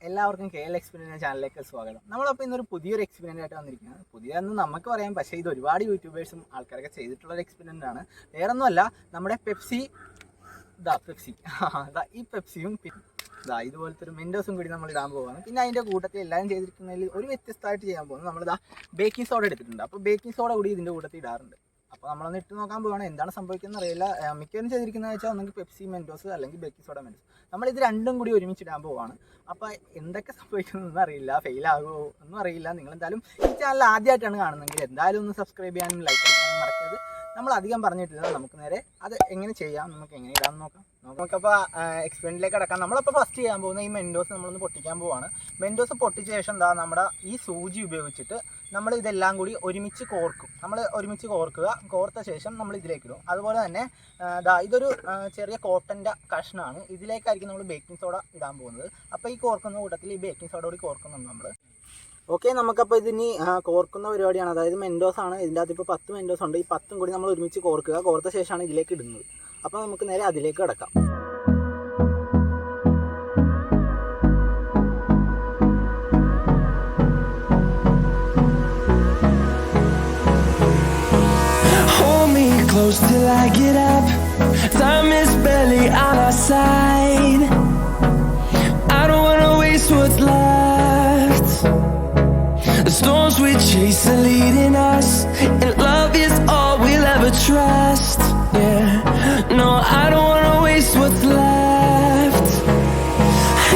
എല്ലാവർക്കും KLexperiments ചാനലിലേക്ക് സ്വാഗതം. നമ്മളപ്പോൾ ഇന്നൊരു പുതിയൊരു എക്സ്പെരിമെൻ്റ് ആയിട്ട് വന്നിരിക്കുന്നത്. പുതിയതെന്ന് നമുക്ക് പറയാം, പക്ഷേ ഇത് ഒരുപാട് യൂട്യൂബേഴ്സും ആൾക്കാരൊക്കെ ചെയ്തിട്ടുള്ളൊരു എക്സ്പെരിമെൻ്റ് ആണ്. വേറൊന്നുമല്ല, നമ്മുടെ പെപ്സി ഈ പെപ്സിയും ഇതുപോലത്തെ ഒരു മെൻറ്റോസും കൂടി നമ്മൾ ഇടാൻ പോകുന്നത്. പിന്നെ അതിൻ്റെ കൂട്ടത്തിൽ എല്ലാവരും ചെയ്തിരിക്കുന്നതിൽ ഒരു വ്യത്യസ്തമായിട്ട് ചെയ്യാൻ പോകുന്നത്, നമ്മളിതാ ബേക്കിംഗ് സോഡ എടുത്തിട്ടുണ്ട്. അപ്പോൾ ബേക്കിംഗ് സോഡ കൂടി ഇതിൻ്റെ കൂട്ടത്തിൽ ഇടാറുണ്ട്. അപ്പോൾ നമ്മളൊന്ന് ഇട്ട് നോക്കാൻ പോവുകയാണ്, എന്താണ് സംഭവിക്കുന്നത് അറിയില്ല. മിക്കവരും ചെയ്തിരിക്കുന്നത് വെച്ചാൽ ഒന്നെങ്കിൽ പെപ്സി മെൻറ്റോസ് അല്ലെങ്കിൽ ബേക്കിംഗ് സോഡ മെൻറ്റോസ്. നമ്മളിത് രണ്ടും കൂടി ഒരുമിച്ചിടാൻ പോവുകയാണ്. അപ്പോൾ എന്തൊക്കെ സംഭവിക്കുന്നതെന്ന് അറിയില്ല, ഫെയിലാകുമോ ഒന്നും അറിയില്ല. നിങ്ങളെന്തായാലും ഈ ചാനൽ ആദ്യമായിട്ടാണ് കാണുന്നതെങ്കിൽ എന്തായാലും ഒന്ന് സബ്സ്ക്രൈബ് ചെയ്യാനും ലൈക്ക് ചെയ്യാനും മറക്കരുത്. നമ്മൾ അധികം പറഞ്ഞിട്ടില്ല, നമുക്ക് നേരെ അത് എങ്ങനെ ചെയ്യാം, നമുക്ക് എങ്ങനെ ഇടാമെന്ന് നോക്കാം. നമുക്കപ്പോൾ എക്സ്പെരിമെൻറ്റിലേക്ക് കിടക്കാം. നമ്മളപ്പോൾ ഫസ്റ്റ് ചെയ്യാൻ പോകുന്ന ഈ മെൻറ്റോസ് നമ്മളൊന്ന് പൊട്ടിക്കാൻ പോവാണ്. മെൻറ്റോസ് പൊട്ടിച്ച ശേഷം നമ്മുടെ ഈ സൂചി ഉപയോഗിച്ചിട്ട് നമ്മൾ ഇതെല്ലാം കൂടി ഒരുമിച്ച് കോർക്കും. നമ്മൾ ഒരുമിച്ച് കോർക്കുക, കോർത്ത ശേഷം നമ്മൾ ഇതിലേക്ക് ഇടും. അതുപോലെ തന്നെ ഇതൊരു ചെറിയ കോട്ടൻ്റെ കഷ്ണമാണ്, ഇതിലേക്കായിരിക്കും നമ്മൾ ബേക്കിംഗ് സോഡ ഇടാൻ പോകുന്നത്. അപ്പോൾ ഈ കോർക്കുന്ന കൂട്ടത്തിൽ ഈ ബേക്കിംഗ് സോഡ കൂടി കോർക്കുന്നുണ്ട് നമ്മൾ. ഓക്കെ, നമുക്കപ്പോൾ ഇതിനി കോർക്കുന്ന പരിപാടിയാണ്. അതായത് മെൻറ്റോസ് ആണ്, ഇതിൻ്റെ അകത്ത് ഇപ്പോൾ 10 മെൻറ്റോസ് ഉണ്ട്. ഈ 10 കൂടി നമ്മൾ ഒരുമിച്ച് കോർക്കുക, കോർത്ത ശേഷമാണ് ഇതിലേക്ക് ഇടുന്നത്. അപ്പോൾ നമുക്ക് നേരെ അതിലേക്ക് കിടക്കാം. Close till I get up. Time is barely on our side. I don't wanna waste what's left. The storms we chase are leading us, and love is all we'll ever trust. Yeah, no, I don't wanna waste what's left.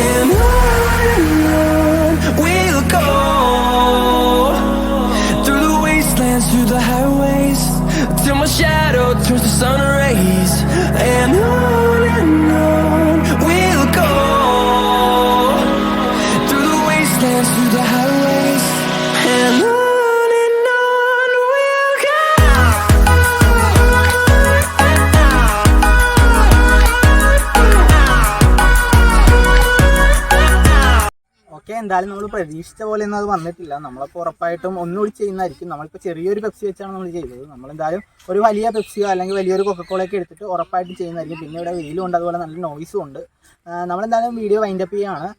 And on we'll go, through the wastelands, through the highways, till my shadow turns to sun rays. And on we'll go, through the wastelands, through the highways. And on we'll go. Okay, എന്തായാലും നമ്മൾ പ്രതീക്ഷിച്ച പോലെ ഒന്നും അത് വന്നിട്ടില്ല. നമ്മളപ്പോൾ ഉറപ്പായിട്ടും ഒന്നുകൂടി ചെയ്യുന്നതായിരിക്കും. നമ്മളിപ്പോൾ ചെറിയൊരു പെപ്സി വെച്ചാണ് നമ്മൾ ചെയ്തത്. നമ്മളെന്തായാലും ഒരു വലിയ പെപ്സിയോ അല്ലെങ്കിൽ വലിയൊരു കൊക്കക്കോളയൊക്കെ എടുത്തിട്ട് ഉറപ്പായിട്ടും ചെയ്യുന്നതായിരിക്കും. പിന്നെ ഇവിടെ വെയിലും ഉണ്ട്, അതുപോലെ നല്ല നോയ്സും ഉണ്ട്. നമ്മളെന്തായാലും വീഡിയോ വൈൻഡപ്പ് ചെയ്യുകയാണ്.